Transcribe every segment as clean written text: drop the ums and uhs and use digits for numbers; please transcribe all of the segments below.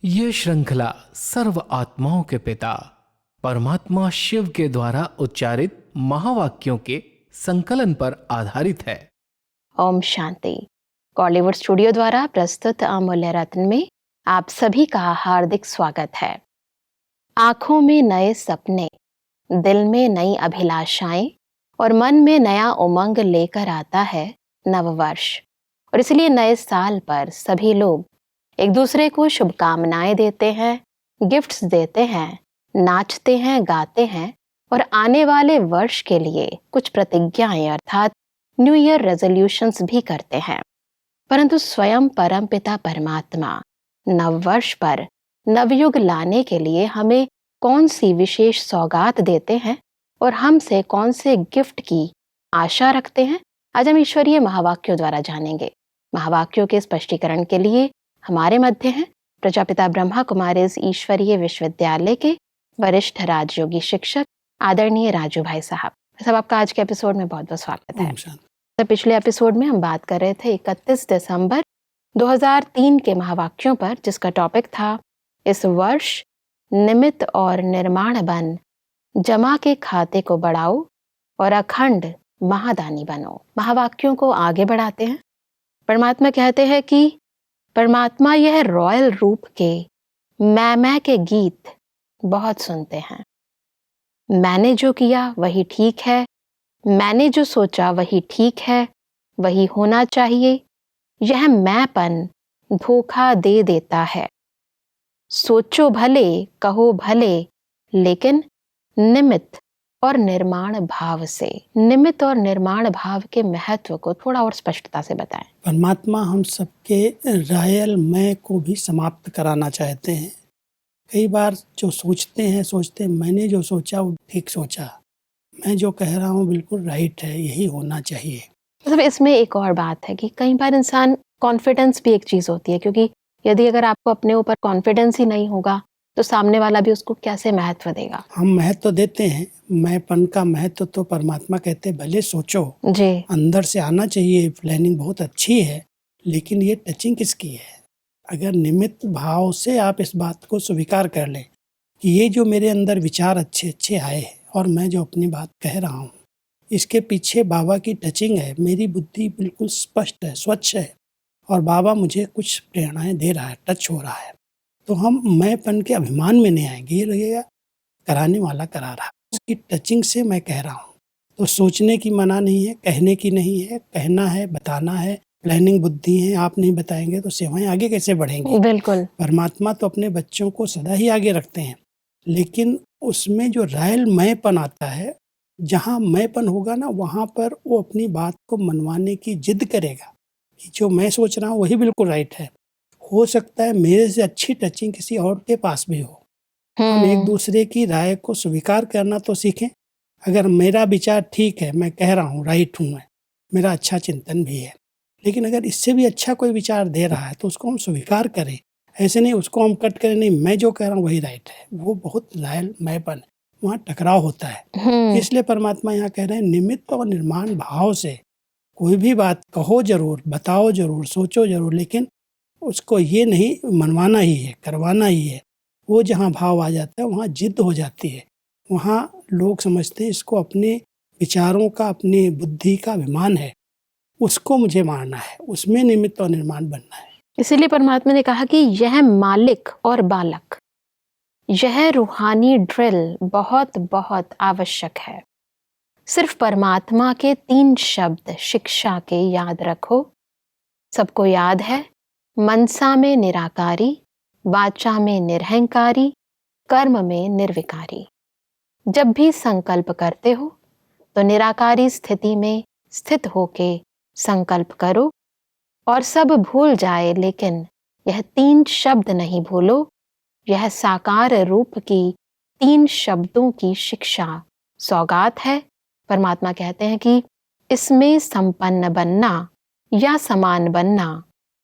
ये श्रृंखला सर्व आत्माओं के पिता परमात्मा शिव के द्वारा उच्चारित महावाक्यों के संकलन पर आधारित है। ओम शांति। कॉलीवुड स्टूडियो द्वारा प्रस्तुत अमूल्य रत्न में आप सभी का हार्दिक स्वागत है। आंखों में नए सपने, दिल में नई अभिलाषाएं और मन में नया उमंग लेकर आता है नववर्ष। और इसलिए नए साल पर सभी लोग एक दूसरे को शुभकामनाएं देते हैं, गिफ्ट्स देते हैं, नाचते हैं, गाते हैं और आने वाले वर्ष के लिए कुछ प्रतिज्ञाएं अर्थात न्यू ईयर रेजोल्यूशंस भी करते हैं। परंतु स्वयं परमपिता परमात्मा नववर्ष पर नवयुग लाने के लिए हमें कौन सी विशेष सौगात देते हैं और हमसे कौन से गिफ्ट की आशा रखते हैं, आज हम ईश्वरीय महावाक्यों द्वारा जानेंगे। महावाक्यों के स्पष्टीकरण के लिए हमारे मध्य हैं प्रजापिता ब्रह्मा कुमारीज ईश्वरीय विश्वविद्यालय के वरिष्ठ राजयोगी शिक्षक आदरणीय राजू भाई साहब। सब आपका आज के एपिसोड में बहुत बहुत स्वागत है। तो पिछले एपिसोड में हम बात कर रहे थे 31 दिसंबर 2003 के महावाक्यों पर, जिसका टॉपिक था इस वर्ष निमित्त और निर्माण बन, जमा के खाते को बढ़ाओ और अखंड महादानी बनो। महावाक्यों को आगे बढ़ाते हैं। परमात्मा कहते हैं कि परमात्मा यह रॉयल रूप के मैं के गीत बहुत सुनते हैं। मैंने जो किया वही ठीक है, मैंने जो सोचा वही ठीक है, वही होना चाहिए। यह मैंपन धोखा दे देता है। सोचो भले, कहो भले, लेकिन निमित्त और निर्माण भाव से। निमित्त और निर्माण भाव के महत्व को थोड़ा और स्पष्टता से बताएं। परमात्मा हम सबके रॉयल मैं को भी समाप्त कराना चाहते हैं। कई बार जो सोचते हैं मैंने जो सोचा वो ठीक सोचा, मैं जो कह रहा हूँ बिल्कुल राइट है, यही होना चाहिए। मतलब इसमें एक और बात है कि कई बार इंसान, कॉन्फिडेंस भी एक चीज़ होती है, क्योंकि यदि अगर आपको अपने ऊपर कॉन्फिडेंस ही नहीं होगा तो सामने वाला भी उसको कैसे महत्व देगा। हम महत्व देते हैं, मैंपन का महत्व तो परमात्मा कहते हैं भले सोचो जी, अंदर से आना चाहिए, प्लानिंग बहुत अच्छी है, लेकिन ये टचिंग किसकी है? अगर निमित्त भाव से आप इस बात को स्वीकार कर लें कि ये जो मेरे अंदर विचार अच्छे अच्छे आए हैं और मैं जो अपनी बात कह रहा हूँ, इसके पीछे बाबा की टचिंग है, मेरी बुद्धि बिल्कुल स्पष्ट है, स्वच्छ है और बाबा मुझे कुछ प्रेरणाएं दे रहा है, टच हो रहा है, तो हम मैंपन के अभिमान में नहीं आएंगे। ये लगेगा कराने वाला करा रहा, उसकी टचिंग से मैं कह रहा हूँ। तो सोचने की मना नहीं है, कहने की नहीं है, कहना है, बताना है। प्लानिंग बुद्धि है, आप नहीं बताएंगे तो सेवाएं आगे कैसे बढ़ेंगी? बिल्कुल। परमात्मा तो अपने बच्चों को सदा ही आगे रखते हैं, लेकिन उसमें जो रॉयल मैंपन आता है, जहाँ मैंपन होगा ना, वहाँ पर वो अपनी बात को मनवाने की जिद करेगा कि जो मैं सोच रहा हूँ वही बिल्कुल राइट है। हो सकता है मेरे से अच्छी टचिंग किसी और के पास भी हो। हम एक दूसरे की राय को स्वीकार करना तो सीखें। अगर मेरा विचार ठीक है, मैं कह रहा हूँ राइट हूँ, मैं, मेरा अच्छा चिंतन भी है, लेकिन अगर इससे भी अच्छा कोई विचार दे रहा है तो उसको हम स्वीकार करें। ऐसे नहीं उसको हम कट करें, नहीं मैं जो कह रहा हूँ वही राइट है। वो बहुत लायल मैंपन, वहाँ टकराव होता है। इसलिए परमात्मा यहाँ कह रहे हैं निमित्त और निर्माण भाव से कोई भी बात कहो जरूर, बताओ जरूर, सोचो जरूर, लेकिन उसको ये नहीं मनवाना ही है, करवाना ही है। वो जहाँ भाव आ जाता है वहाँ जिद हो जाती है, वहाँ लोग समझते हैं इसको अपने विचारों का, अपनी बुद्धि का अभिमान है, उसको मुझे मारना है, उसमें निमित्त और निर्माण बनना है। इसीलिए परमात्मा ने कहा कि यह मालिक और बालक, यह रूहानी ड्रिल बहुत बहुत आवश्यक है। सिर्फ परमात्मा के 3 शब्द शिक्षा के याद रखो। सबको याद है, मनसा में निराकारी, वाचा में निरहंकारी, कर्म में निर्विकारी। जब भी संकल्प करते हो तो निराकारी स्थिति में स्थित होके संकल्प करो और सब भूल जाए, लेकिन यह 3 शब्द नहीं भूलो। यह साकार रूप की 3 शब्दों की शिक्षा सौगात है। परमात्मा कहते हैं कि इसमें संपन्न बनना या समान बनना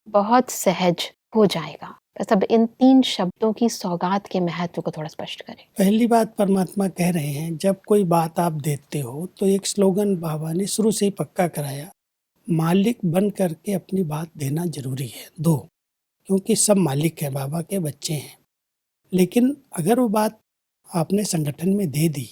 बहुत सहज हो जाएगा। सब इन 3 शब्दों की सौगात के महत्व को थोड़ा स्पष्ट करें। पहली बात परमात्मा कह रहे हैं, जब कोई बात आप देते हो तो एक स्लोगन बाबा ने शुरू से ही पक्का कराया, मालिक बन करके अपनी बात देना जरूरी है। 2, क्योंकि सब मालिक हैं, बाबा के बच्चे हैं। लेकिन अगर वो बात आपने संगठन में दे दी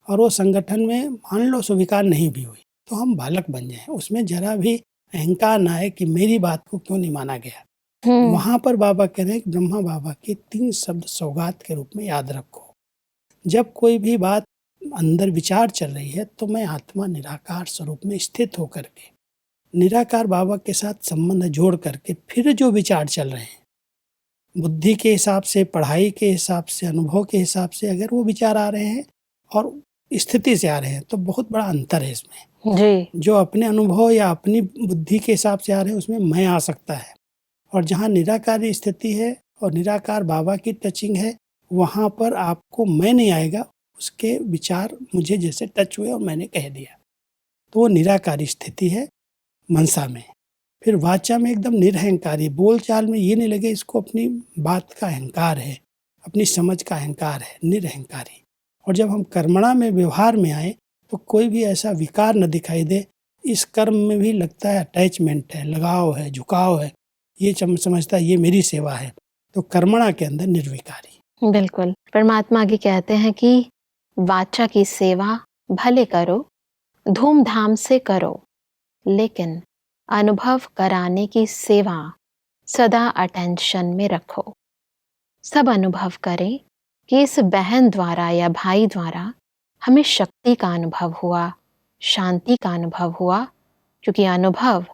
और वो संगठन में मान लो स्वीकार नहीं भी हुई, तो हम बालक बन जाएं, उसमें जरा भी अहंकार ना आए कि मेरी बात को क्यों नहीं माना गया। वहां पर बाबा कह रहे हैं कि ब्रह्मा बाबा के 3 शब्द सौगात के रूप में याद रखो। जब कोई भी बात अंदर विचार चल रही है तो मैं आत्मा निराकार स्वरूप में स्थित होकर के निराकार बाबा के साथ संबंध जोड़ करके फिर जो विचार चल रहे हैं, बुद्धि के हिसाब से, पढ़ाई के हिसाब से, अनुभव के हिसाब से अगर वो विचार आ रहे हैं और स्थिति से आ रहे हैं तो बहुत बड़ा अंतर है इसमें। जी। जो अपने अनुभव या अपनी बुद्धि के हिसाब से आ रहे हैं उसमें मैं आ सकता है, और जहाँ निराकारी स्थिति है और निराकार बाबा की टचिंग है वहाँ पर आपको मैं नहीं आएगा, उसके विचार मुझे जैसे टच हुए और मैंने कह दिया, तो वो निराकारी स्थिति है मनसा में। फिर वाचा में एकदम निरहंकारी, बोल चाल में ये नहीं लगे इसको अपनी बात का अहंकार है, अपनी समझ का अहंकार है, निरहंकारी। और जब हम कर्मणा में व्यवहार में आए तो कोई भी ऐसा विकार न दिखाई दे। इस कर्म में भी लगता है अटैचमेंट है, लगाव है, झुकाव है, ये समझता है ये मेरी सेवा है, तो कर्मणा के अंदर निर्विकारी। बिल्कुल। परमात्मा आगे कहते हैं कि वाचा की सेवा भले करो, धूमधाम से करो, लेकिन अनुभव कराने की सेवा सदा अटेंशन में रखो। सब अनुभव करें कि इस बहन द्वारा या भाई द्वारा हमें शक्ति का अनुभव हुआ, शांति का अनुभव हुआ, क्योंकि अनुभव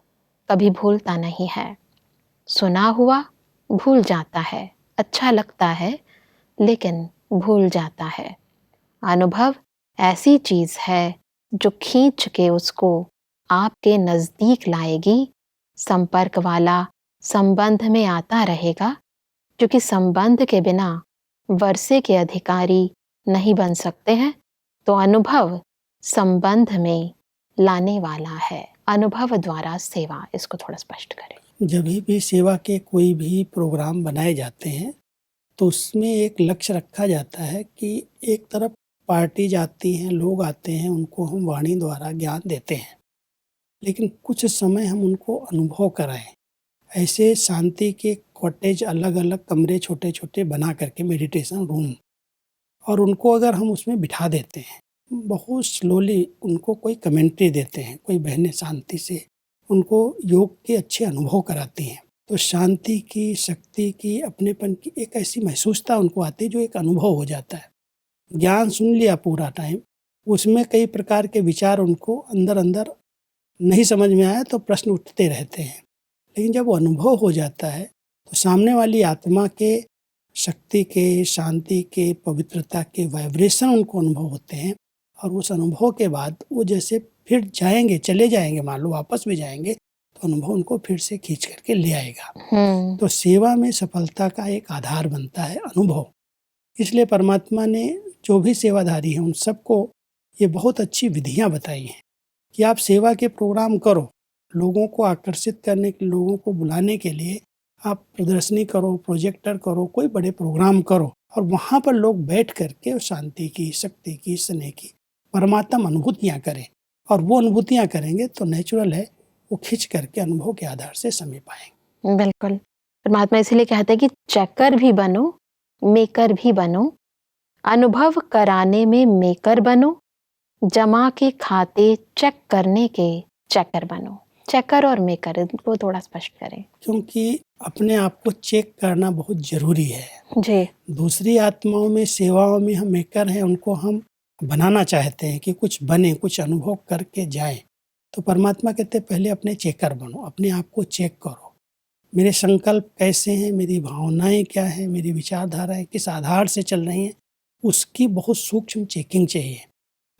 कभी भूलता नहीं है। सुना हुआ भूल जाता है, अच्छा लगता है लेकिन भूल जाता है। अनुभव ऐसी चीज़ है जो खींच के उसको आपके नज़दीक लाएगी, संपर्क वाला संबंध में आता रहेगा, क्योंकि संबंध के बिना वर्षे के अधिकारी नहीं बन सकते हैं। तो अनुभव संबंध में लाने वाला है। अनुभव द्वारा सेवा, इसको थोड़ा स्पष्ट करें। जब भी सेवा के कोई भी प्रोग्राम बनाए जाते हैं तो उसमें एक लक्ष्य रखा जाता है कि एक तरफ पार्टी जाती हैं, लोग आते हैं, उनको हम वाणी द्वारा ज्ञान देते हैं, लेकिन कुछ समय हम उनको अनुभव कराएं। ऐसे शांति के कॉटेज, अलग अलग कमरे छोटे छोटे बना करके, मेडिटेशन रूम, और उनको अगर हम उसमें बिठा देते हैं, बहुत स्लोली उनको कोई कमेंट्री देते हैं, कोई बहनें शांति से उनको योग के अच्छे अनुभव कराती हैं, तो शांति की, शक्ति की, अपनेपन की एक ऐसी महसूसता उनको आती है जो एक अनुभव हो जाता है। ज्ञान सुन लिया पूरा टाइम, उसमें कई प्रकार के विचार उनको अंदर अंदर नहीं समझ में आया तो प्रश्न उठते रहते हैं, लेकिन जब वो अनुभव हो जाता है तो सामने वाली आत्मा के शक्ति के, शांति के, पवित्रता के वाइब्रेशन उनको अनुभव होते हैं, और उस अनुभव के बाद वो जैसे फिर जाएंगे, चले जाएंगे, मान लो वापस भी जाएंगे, तो अनुभव उनको फिर से खींच करके ले आएगा। तो सेवा में सफलता का एक आधार बनता है अनुभव। इसलिए परमात्मा ने जो भी सेवाधारी हैं उन सबको ये बहुत अच्छी विधियां बताई हैं कि आप सेवा के प्रोग्राम करो, लोगों को आकर्षित करने के, लोगों को बुलाने के लिए आप प्रदर्शनी करो, प्रोजेक्टर करो, कोई बड़े प्रोग्राम करो, और वहाँ पर लोग बैठ करके शांति की, शक्ति की, स्नेह की, परमात्मा अनुभूतियाँ करें, और वो अनुभूतियाँ करेंगे तो नेचुरल है वो खिंच करके अनुभव के आधार से समीप आएंगे। बिल्कुल। परमात्मा इसीलिए कहते हैं कि चेकर भी बनो, मेकर भी बनो, अनुभव कराने में मेकर बनो, जमा के खाते चेक करने के चेकर बनो। चेकर और मेकर, इनको थोड़ा स्पष्ट करें। क्योंकि अपने आप को चेक करना बहुत जरूरी है जी। दूसरी आत्माओं में, सेवाओं में हम मेकर हैं, उनको हम बनाना चाहते हैं कि कुछ बने, कुछ अनुभव करके जाएं, तो परमात्मा कहते हैं पहले अपने चेकर बनो, अपने आप को चेक करो, मेरे संकल्प कैसे हैं, मेरी भावनाएं क्या हैं, मेरी विचारधाराएं किस आधार से चल रही हैं, उसकी बहुत सूक्ष्म चेकिंग चाहिए।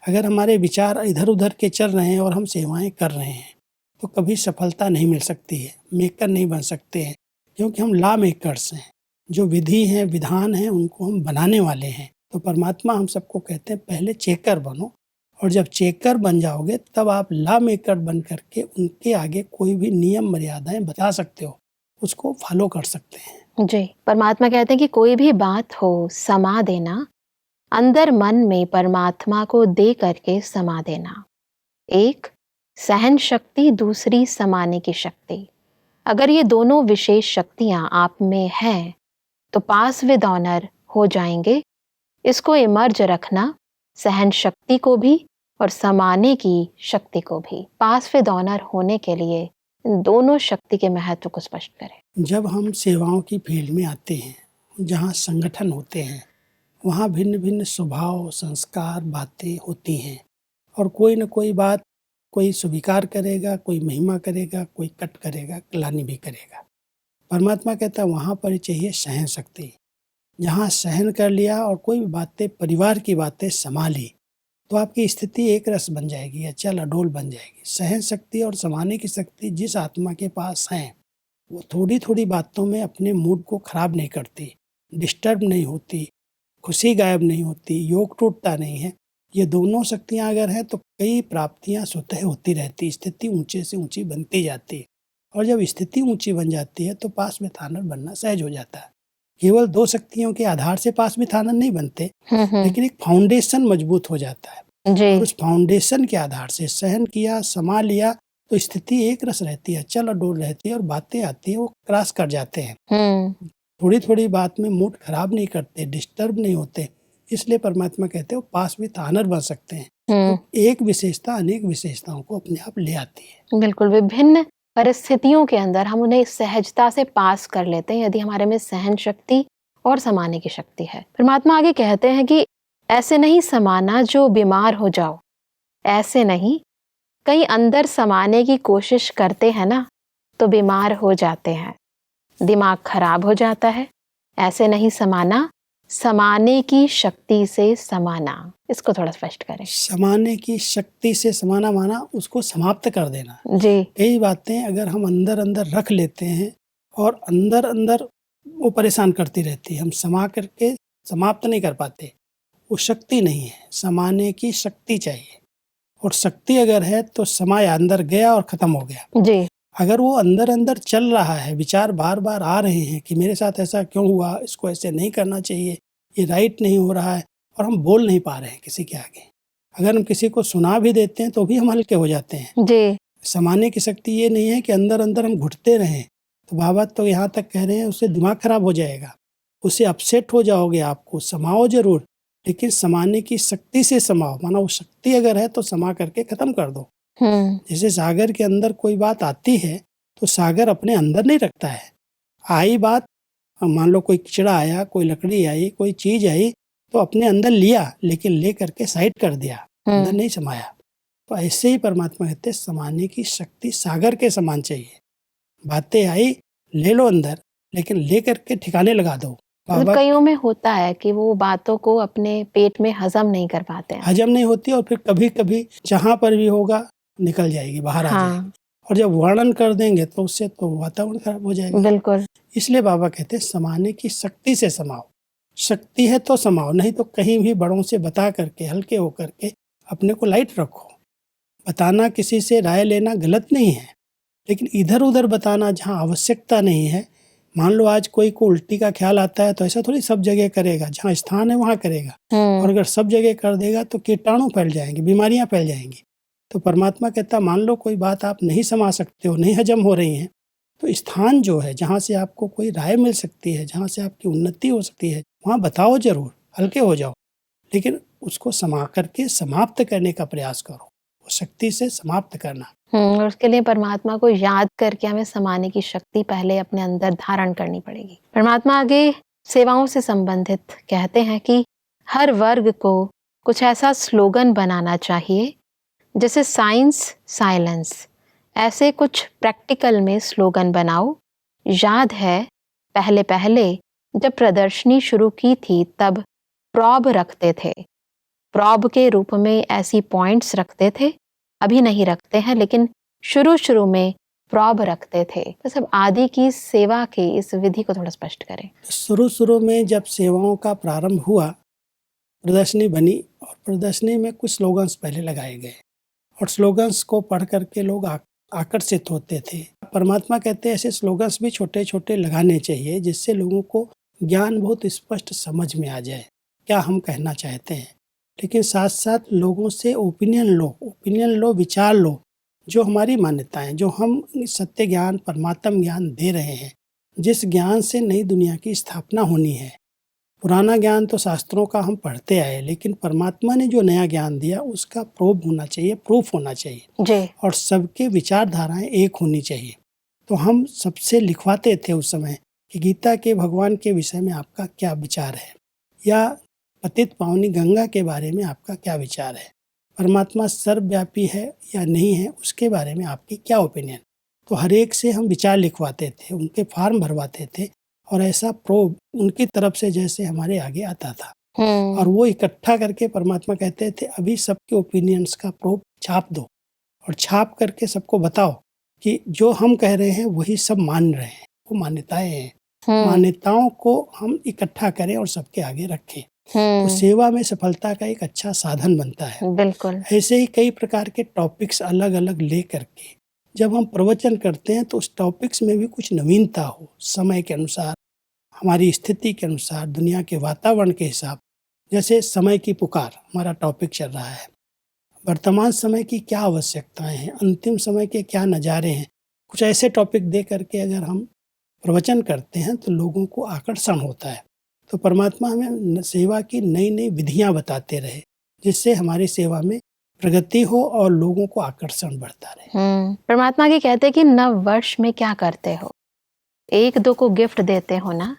अगर हमारे विचार इधर उधर के चल रहे हैं और हम सेवाएं कर रहे हैं तो कभी सफलता नहीं मिल सकती है, मेकर नहीं बन सकते हैं, क्योंकि हम लॉ मेकर्स हैं। जो विधि हैं, विधान हैं, उनको हम बनाने वाले हैं। तो परमात्मा हम सबको कहते हैं पहले चेकर बनो, और जब चेकर बन जाओगे तब आप लॉ मेकर बन करके उनके आगे कोई भी नियम मर्यादाएं बता सकते हो, उसको फॉलो कर सकते हैं। जी। परमात्मा कहते हैं कि कोई भी बात हो, समा देना, अंदर मन में परमात्मा को दे करके समा देना। एक सहन शक्ति, दूसरी समाने की शक्ति। अगर ये दोनों विशेष शक्तियां आप में हैं तो पास विद ऑनर हो जाएंगे। इसको इमर्ज रखना, सहन शक्ति को भी और समाने की शक्ति को भी। पास विद ऑनर होने के लिए इन दोनों शक्ति के महत्व को स्पष्ट करें। जब हम सेवाओं की फील्ड में आते हैं, जहाँ संगठन होते हैं, वहाँ भिन्न भिन्न स्वभाव, संस्कार, बातें होती हैं और कोई न कोई बात कोई स्वीकार करेगा, कोई महिमा करेगा, कोई कट करेगा, ग्लानि भी करेगा। परमात्मा कहता है वहाँ पर चाहिए सहन शक्ति। जहाँ सहन कर लिया और कोई भी बातें, परिवार की बातें संभाली, तो आपकी स्थिति एक रस बन जाएगी, अचल अडोल बन जाएगी। सहन शक्ति और समाने की शक्ति जिस आत्मा के पास है, वो थोड़ी थोड़ी बातों में अपने मूड को खराब नहीं करती, डिस्टर्ब नहीं होती, खुशी गायब नहीं होती, योग टूटता नहीं है। ये दोनों शक्तियाँ अगर हैं तो कई प्राप्तियाँ स्वतः होती रहती, स्थिति ऊंचे से ऊंची बनती जाती है। और जब स्थिति ऊंची बन जाती है तो पास में थानर बनना सहज हो जाता है। केवल दो शक्तियों के आधार से पास में थानर नहीं बनते, लेकिन एक फाउंडेशन मजबूत हो जाता है। जी। और उस फाउंडेशन के आधार से सहन किया, समा लिया, तो स्थिति एक रस रहती है, चल डोल रहती है और बातें आती है वो क्रॉस कर जाते हैं। थोड़ी थोड़ी बात में मूड खराब नहीं करते, डिस्टर्ब नहीं होते। इसलिए परमात्मा कहते हो पास विद ऑनर बन सकते हैं। तो एक विशेषता अनेक विशेषताओं को अपने आप ले आती है। बिल्कुल, विभिन्न परिस्थितियों के अंदर हम उन्हें सहजता से पास कर लेते हैं यदि हमारे में सहन शक्ति और समाने की शक्ति है। परमात्मा आगे कहते हैं कि ऐसे नहीं समाना जो बीमार हो जाओ, ऐसे नहीं। कहीं अंदर समाने की कोशिश करते हैं ना तो बीमार हो जाते हैं, दिमाग खराब हो जाता है। ऐसे नहीं समाना, समाने की शक्ति से समाना। इसको थोड़ा स्पष्ट करें। समाने की शक्ति से समाना माना उसको समाप्त कर देना। जी। कई बातें अगर हम अंदर अंदर रख लेते हैं और अंदर अंदर वो परेशान करती रहती है, हम समा करके समाप्त नहीं कर पाते, वो शक्ति नहीं है। समाने की शक्ति चाहिए, और शक्ति अगर है तो समाया, अंदर गया और खत्म हो गया। जी। अगर वो अंदर अंदर चल रहा है, विचार बार बार आ रहे हैं कि मेरे साथ ऐसा क्यों हुआ, इसको ऐसे नहीं करना चाहिए, ये राइट नहीं हो रहा है, और हम बोल नहीं पा रहे हैं किसी के आगे। अगर हम किसी को सुना भी देते हैं तो भी हम हल्के हो जाते हैं। जी। समाने की शक्ति ये नहीं है कि अंदर अंदर हम घुटते रहें। तो बाबा तो यहाँ तक कह रहे हैं उससे दिमाग खराब हो जाएगा, उससे अपसेट हो जाओगे। आपको समाओ जरूर, लेकिन समाने की शक्ति से समाओ। माना वो शक्ति अगर है तो समा करके खत्म कर दो। जैसे सागर के अंदर कोई बात आती है तो सागर अपने अंदर नहीं रखता है। आई बात, मान लो कोई कीचड़ा आया, कोई लकड़ी आई, कोई चीज आई, तो अपने अंदर लिया, लेकिन ले करके साइड कर दिया, अंदर नहीं समाया। तो ऐसे ही परमात्मा कहते हैं समाने की शक्ति सागर के समान चाहिए। बातें आई, ले लो अंदर, लेकिन ले करके ठिकाने लगा दो। मतलब कईयों में होता है कि वो बातों को अपने पेट में हजम नहीं कर पाते हैं। हजम नहीं होती, और फिर कभी कभी जहाँ पर भी होगा निकल जाएगी, बाहर आ जाएगी। और जब वर्णन कर देंगे तो उससे तो वातावरण खराब हो जाएगा। बिल्कुल। इसलिए बाबा कहते हैं समाने की शक्ति से समाओ। शक्ति है तो समाओ, नहीं तो कहीं भी बड़ों से बता करके, हल्के होकर के अपने को लाइट रखो। बताना, किसी से राय लेना गलत नहीं है, लेकिन इधर उधर बताना जहाँ आवश्यकता नहीं है। मान लो आज कोई को उल्टी का ख्याल आता है तो ऐसा थोड़ी सब जगह करेगा, जहाँ स्थान है वहाँ करेगा। और अगर सब जगह कर देगा तो कीटाणु फैल जाएंगे, बीमारियां फैल जाएंगी। तो परमात्मा कहता, मान लो कोई बात आप नहीं समा सकते हो, नहीं हजम हो रही है, तो स्थान जो है जहाँ से आपको कोई राय मिल सकती है, जहाँ से आपकी उन्नति हो सकती है, वहाँ बताओ जरूर, हल्के हो जाओ, लेकिन उसको समा करके समाप्त करने का प्रयास करो, शक्ति से समाप्त करना। और उसके लिए परमात्मा को याद करके हमें समाने की शक्ति पहले अपने अंदर धारण करनी पड़ेगी। परमात्मा आगे सेवाओं से संबंधित कहते हैं कि हर वर्ग को कुछ ऐसा स्लोगन बनाना चाहिए जैसे साइंस साइलेंस। ऐसे कुछ प्रैक्टिकल में स्लोगन बनाओ। याद है पहले पहले जब प्रदर्शनी शुरू की थी तब प्रॉब रखते थे, प्रॉब के रूप में ऐसी पॉइंट्स रखते थे। अभी नहीं रखते हैं, लेकिन शुरू में प्रॉब रखते थे। तो सब आदि की सेवा के इस विधि को थोड़ा स्पष्ट करें। शुरू में जब सेवाओं का प्रारंभ हुआ, प्रदर्शनी बनी और प्रदर्शनी में कुछ स्लोगन्स पहले लगाए गए और स्लोगन्स को पढ़ करके लोग आकर्षित होते थे। परमात्मा कहते हैं ऐसे स्लोगन्स भी छोटे छोटे लगाने चाहिए जिससे लोगों को ज्ञान बहुत स्पष्ट समझ में आ जाए क्या हम कहना चाहते हैं। लेकिन साथ साथ लोगों से ओपिनियन लो, विचार लो। जो हमारी मान्यताएं, जो हम सत्य ज्ञान, परमात्म ज्ञान दे रहे हैं, जिस ज्ञान से नई दुनिया की स्थापना होनी है। पुराना ज्ञान तो शास्त्रों का हम पढ़ते आए, लेकिन परमात्मा ने जो नया ज्ञान दिया उसका प्रूफ होना चाहिए, प्रूफ होना चाहिए जी। और सबके विचारधाराएं एक होनी चाहिए। तो हम सबसे लिखवाते थे उस समय कि गीता के भगवान के विषय में आपका क्या विचार है, या पतित पावनी गंगा के बारे में आपका क्या विचार है, परमात्मा सर्वव्यापी है या नहीं है, उसके बारे में आपकी क्या ओपिनियन। तो हर एक से हम विचार लिखवाते थे, उनके फॉर्म भरवाते थे और ऐसा प्रूफ उनकी तरफ से जैसे हमारे आगे आता था, और वो इकट्ठा करके परमात्मा कहते थे अभी सबके ओपिनियंस का प्रूफ छाप दो और छाप करके सबको बताओ कि जो हम कह रहे हैं वही सब मान रहे हैं, वो मान्यताएं हैं। मान्यताओं को हम इकट्ठा करें और सबके आगे रखें, तो सेवा में सफलता का एक अच्छा साधन बनता है। बिल्कुल। ऐसे ही कई प्रकार के टॉपिक्स अलग अलग ले करके जब हम प्रवचन करते हैं तो उस टॉपिक्स में भी कुछ नवीनता हो, समय के अनुसार, हमारी स्थिति के अनुसार, दुनिया के वातावरण के हिसाब। जैसे समय की पुकार हमारा टॉपिक चल रहा है, वर्तमान समय की क्या आवश्यकताएं हैं, अंतिम समय के क्या नज़ारे हैं, कुछ ऐसे टॉपिक दे करके अगर हम प्रवचन करते हैं तो लोगों को आकर्षण होता है। तो परमात्मा हमें सेवा की नई नई विधियां बताते रहे, जिससे हमारी सेवा में प्रगति हो और लोगों को आकर्षण बढ़ता रहे। परमात्मा की कहते हैं कि नव वर्ष में क्या करते हो, एक दो को गिफ्ट देते हो ना,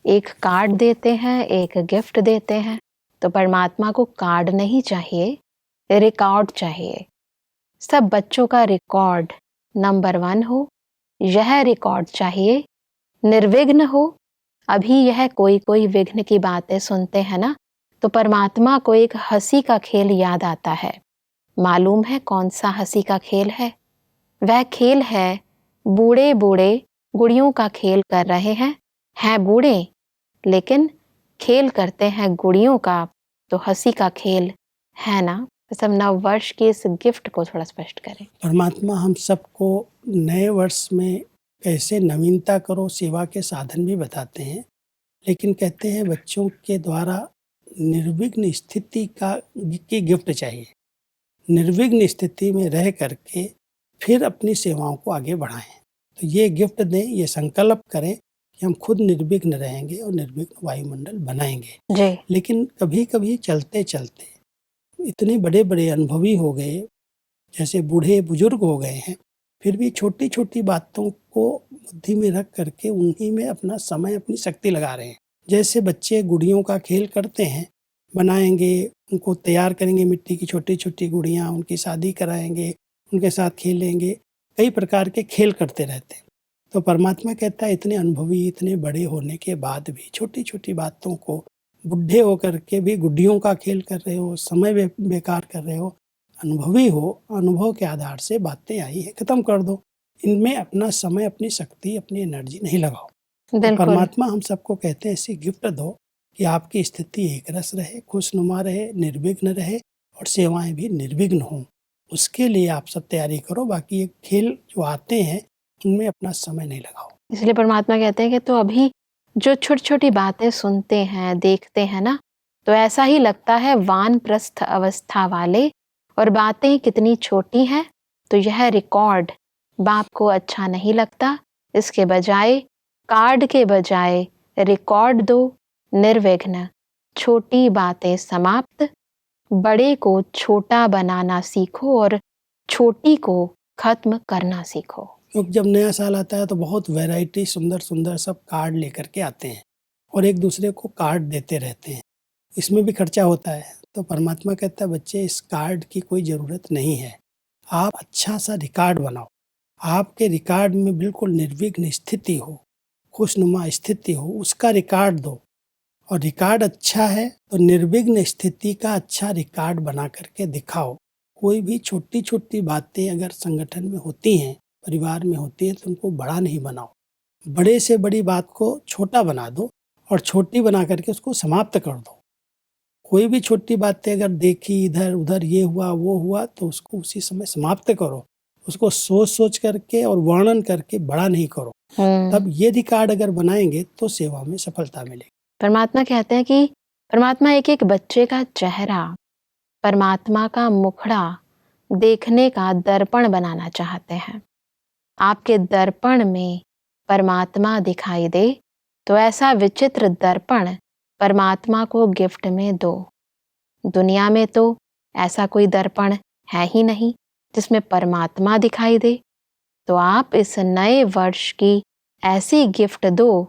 एक कार्ड देते हैं, एक गिफ्ट देते हैं। तो परमात्मा को कार्ड नहीं चाहिए, रिकॉर्ड चाहिए। सब बच्चों का रिकॉर्ड नंबर 1 हो, यह रिकॉर्ड चाहिए, निर्विघ्न हो। अभी यह कोई कोई विघ्न की बातें सुनते हैं ना, तो परमात्मा को एक हंसी का खेल याद आता है। मालूम है कौन सा हंसी का खेल है? वह खेल है बूढ़े बूढ़े गुड़ियों का खेल कर रहे हैं बूढ़े, लेकिन खेल करते हैं गुड़ियों का, तो हंसी का खेल है ना। तो सब नव वर्ष के इस गिफ्ट को थोड़ा स्पष्ट करें। परमात्मा हम सबको नए वर्ष में कैसे नवीनता करो, सेवा के साधन भी बताते हैं, लेकिन कहते हैं बच्चों के द्वारा निर्विघ्न स्थिति की गिफ्ट चाहिए। निर्विघ्न स्थिति में रह करके फिर अपनी सेवाओं को आगे बढ़ाएं। तो ये गिफ्ट दें, ये संकल्प करें कि हम खुद निर्विघ्न रहेंगे और निर्विघ्न वायुमंडल बनाएंगे। जी। लेकिन कभी कभी चलते चलते इतने बड़े बड़े अनुभवी हो गए, जैसे बूढ़े बुजुर्ग हो गए हैं, फिर भी छोटी छोटी बातों को बुद्धि में रख करके उन्हीं में अपना समय, अपनी शक्ति लगा रहे हैं। जैसे बच्चे गुड़ियों का खेल करते हैं, बनाएंगे, उनको तैयार करेंगे, मिट्टी की छोटी छोटी गुड़ियाँ, उनकी शादी कराएंगे, उनके साथ खेलेंगे, कई प्रकार के खेल करते रहते हैं। तो परमात्मा कहता है इतने अनुभवी, इतने बड़े होने के बाद भी छोटी छोटी बातों को, बुढ़े होकर के भी गुड्डियों का खेल कर रहे हो, समय बेकार कर रहे हो, अनुभवी हो, अनुभव के आधार से बातें आई है, खत्म कर दो। इनमें अपना समय, अपनी शक्ति, अपनी एनर्जी नहीं लगाओ। तो परमात्मा हम सबको कहते हैं ऐसी गिफ्ट दो कि आपकी स्थिति एक रस रहे, खुशनुमा रहे, निर्विघ्न रहे और सेवाएं भी निर्विघ्न हों। उसके लिए आप सब तैयारी करो, बाकी ये खेल जो आते हैं उनमें अपना समय नहीं लगाओ। इसलिए परमात्मा कहते हैं कि तो अभी जो छोटी छोटी बातें सुनते हैं, देखते हैं ना, तो ऐसा ही लगता है वानप्रस्थ अवस्था वाले, और बातें कितनी छोटी हैं। तो यह रिकॉर्ड बाप को अच्छा नहीं लगता, इसके बजाय कार्ड के बजाय रिकॉर्ड दो, निर्विघ्न, छोटी बातें समाप्त, बड़े को छोटा बनाना सीखो और छोटी को खत्म करना सीखो। क्योंकि जब नया साल आता है तो बहुत वैरायटी, सुंदर सुंदर सब कार्ड लेकर के आते हैं और एक दूसरे को कार्ड देते रहते हैं, इसमें भी खर्चा होता है। तो परमात्मा कहता है बच्चे इस कार्ड की कोई ज़रूरत नहीं है, आप अच्छा सा रिकॉर्ड बनाओ, आपके रिकॉर्ड में बिल्कुल निर्विघ्न स्थिति हो, खुशनुमा स्थिति हो, उसका रिकॉर्ड दो। और रिकॉर्ड अच्छा है तो निर्विघ्न स्थिति का अच्छा रिकॉर्ड बना करके दिखाओ। कोई भी छोटी छोटी बातें अगर संगठन में होती हैं, परिवार में होती है, तो उनको बड़ा नहीं बनाओ, बड़े से बड़ी बात को छोटा बना दो और छोटी बना करके उसको समाप्त कर दो। कोई भी छोटी बातें अगर देखी, इधर उधर ये हुआ वो हुआ, तो उसको उसी समय समाप्त करो, उसको सोच सोच करके और वर्णन करके बड़ा नहीं करो। तब ये रिकॉर्ड अगर बनाएंगे तो सेवा में सफलता मिलेगी। परमात्मा कहते हैं कि परमात्मा एक एक बच्चे का चेहरा, परमात्मा का मुखड़ा देखने का दर्पण बनाना चाहते हैं। आपके दर्पण में परमात्मा दिखाई दे तो ऐसा विचित्र दर्पण परमात्मा को गिफ्ट में दो। दुनिया में तो ऐसा कोई दर्पण है ही नहीं जिसमें परमात्मा दिखाई दे। तो आप इस नए वर्ष की ऐसी गिफ्ट दो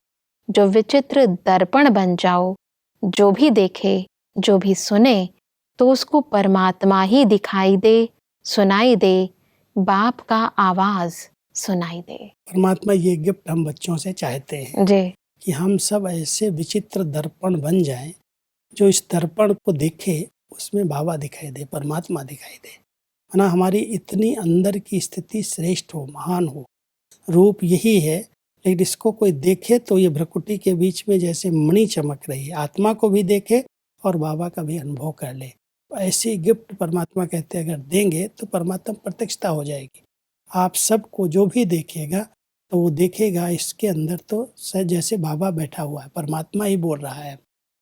जो विचित्र दर्पण बन जाओ। जो भी देखे, जो भी सुने तो उसको परमात्मा ही दिखाई दे, सुनाई दे, बाप का आवाज सुनाई दे। परमात्मा ये गिफ्ट हम बच्चों से चाहते हैं जी, कि हम सब ऐसे विचित्र दर्पण बन जाएं, जो इस दर्पण को देखे उसमें बाबा दिखाई दे, परमात्मा दिखाई दे। है ना, हमारी इतनी अंदर की स्थिति श्रेष्ठ हो, महान हो, रूप यही है। लेकिन इसको कोई देखे तो ये भ्रकुटी के बीच में जैसे मणि चमक रही है, आत्मा को भी देखे और बाबा का भी अनुभव कर ले। ऐसी गिफ्ट परमात्मा कहते हैं अगर देंगे तो परमात्मा प्रत्यक्षता हो जाएगी। आप सबको जो भी देखेगा तो वो देखेगा इसके अंदर तो जैसे बाबा बैठा हुआ है, परमात्मा ही बोल रहा है।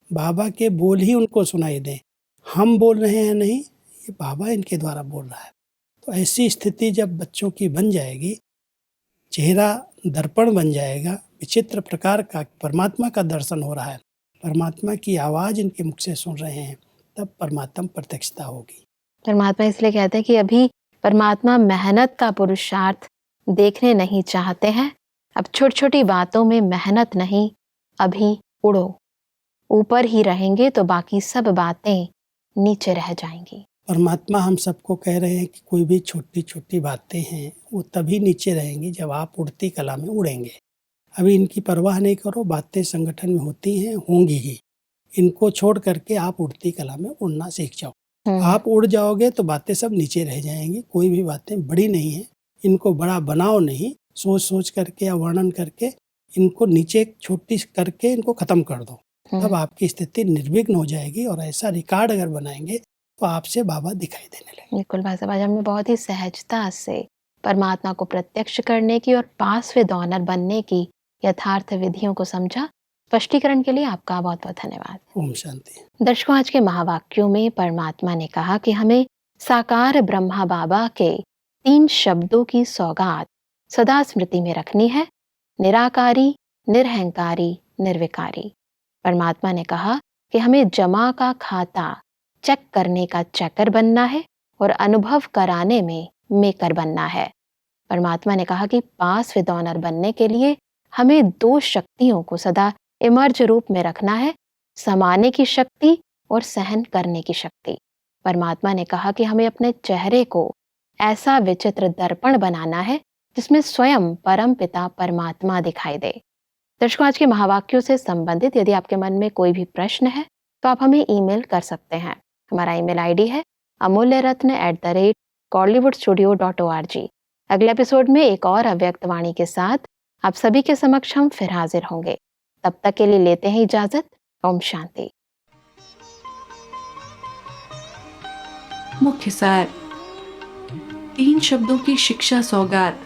बाबा के बोल ही उनको सुनाई दें, हम बोल रहे हैं नहीं, ये बाबा इनके द्वारा बोल रहा है। तो ऐसी स्थिति जब बच्चों की बन जाएगी, चेहरा दर्पण बन जाएगा, विचित्र प्रकार का परमात्मा का दर्शन हो रहा है, परमात्मा की आवाज़ इनके मुख से सुन रहे हैं, तब परमात्मा प्रत्यक्षता होगी। परमात्मा इसलिए कहते हैं कि अभी परमात्मा मेहनत का पुरुषार्थ देखने नहीं चाहते हैं। अब छोटी छोटी बातों में मेहनत नहीं, अभी उड़ो। ऊपर ही रहेंगे तो बाकी सब बातें नीचे रह जाएंगी। परमात्मा हम सबको कह रहे हैं कि कोई भी छोटी छोटी बातें हैं वो तभी नीचे रहेंगी जब आप उड़ती कला में उड़ेंगे। अभी इनकी परवाह नहीं करो, बातें संगठन में होती हैं, होंगी ही। इनको छोड़ करके आप उड़ती कला में उड़ना सीख जाओ। आप उड़ जाओगे तो बातें सब नीचे रह जाएंगी। कोई भी बातें बड़ी नहीं है, इनको बड़ा बनाओ नहीं, सोच सोच करके या वर्णन करके इनको नीचे छोटी करके इनको खत्म कर दो। तब आपकी स्थिति निर्विघ्न हो जाएगी और ऐसा रिकॉर्ड अगर बनाएंगे तो आपसे बाबा दिखाई देने लगे। बिल्कुल भाई साहब, आज हमने बहुत ही सहजता से परमात्मा को प्रत्यक्ष करने की और पास विद ऑनर बनने की यथार्थ विधियों को समझा। स्पष्टीकरण के लिए आपका बहुत बहुत धन्यवाद। ओम शांति। दर्शकों, आज के महावाक्यों में परमात्मा ने कहा कि हमें साकार ब्रह्मा बाबा के 3 शब्दों की सौगात सदा स्मृति में रखनी है, निराकारी, निरहंकारी, निर्विकारी। परमात्मा ने कहा कि हमें जमा का खाता चेक करने का चेकर बनना है और अनुभव कराने में मेकर बनना है। परमात्मा ने कहा कि पास विद ऑनर बनने के लिए हमें 2 शक्तियों को सदा इमर्ज रूप में रखना है, समाने की शक्ति और सहन करने की शक्ति। परमात्मा ने कहा कि हमें अपने चेहरे को ऐसा विचित्र दर्पण बनाना है जिसमें स्वयं परम पिता परमात्मा दिखाई दे। दर्शकों, आज के महावाक्यों से संबंधित यदि आपके मन में कोई भी प्रश्न है तो आप हमें ईमेल कर सकते हैं। हमारा ईमेल आईडी है amulyaratna@kollywoodstudio.org। अगले एपिसोड में एक और अव्यक्त वाणी के साथ आप सभी के समक्ष हम फिर हाजिर होंगे। तब तक के लिए लेते हैं इजाजत। ओम शांति। मुख्य सार, 3 शब्दों की शिक्षा सौगात।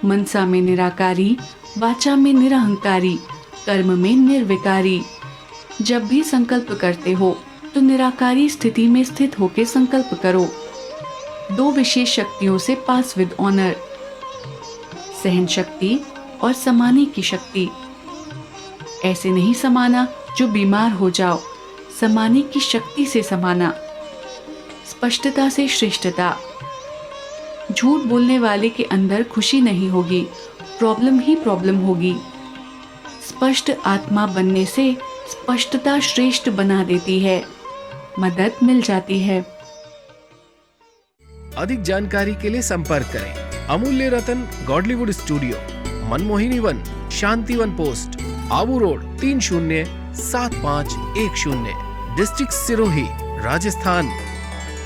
मनसा में निराकारी, वाचा में निरहंकारी, कर्म में निर्विकारी। जब भी संकल्प करते हो तो निराकारी स्थिति में स्थित होकर संकल्प करो। 2 विशेष शक्तियों से पास विद ऑनर, सहन शक्ति और समाने की शक्ति। ऐसे नहीं समाना जो बीमार हो जाओ, समाने की शक्ति से समाना। स्पष्टता से श्रेष्ठता। झूठ बोलने वाले के अंदर खुशी नहीं होगी, प्रॉब्लम ही प्रॉब्लम होगी। स्पष्ट आत्मा बनने से स्पष्टता श्रेष्ठ बना देती है, मदद मिल जाती है। अधिक जानकारी के लिए संपर्क करें Amulya Ratan Godlywood studio, Manmohini Van, Shantivan post, Abu road, 307510, district Sirohi, Rajasthan.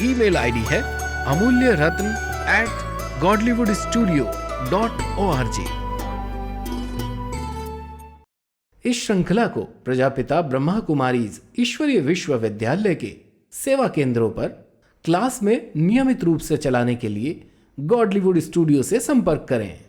Email ID है amulyaratn@godlywoodstudio.org। इस श्रृंखला को प्रजापिता ब्रह्मा कुमारीज ईश्वरीय विश्वविद्यालय के सेवा केंद्रों पर क्लास में नियमित रूप से चलाने के लिए गॉडलीवुड स्टूडियो से संपर्क करें।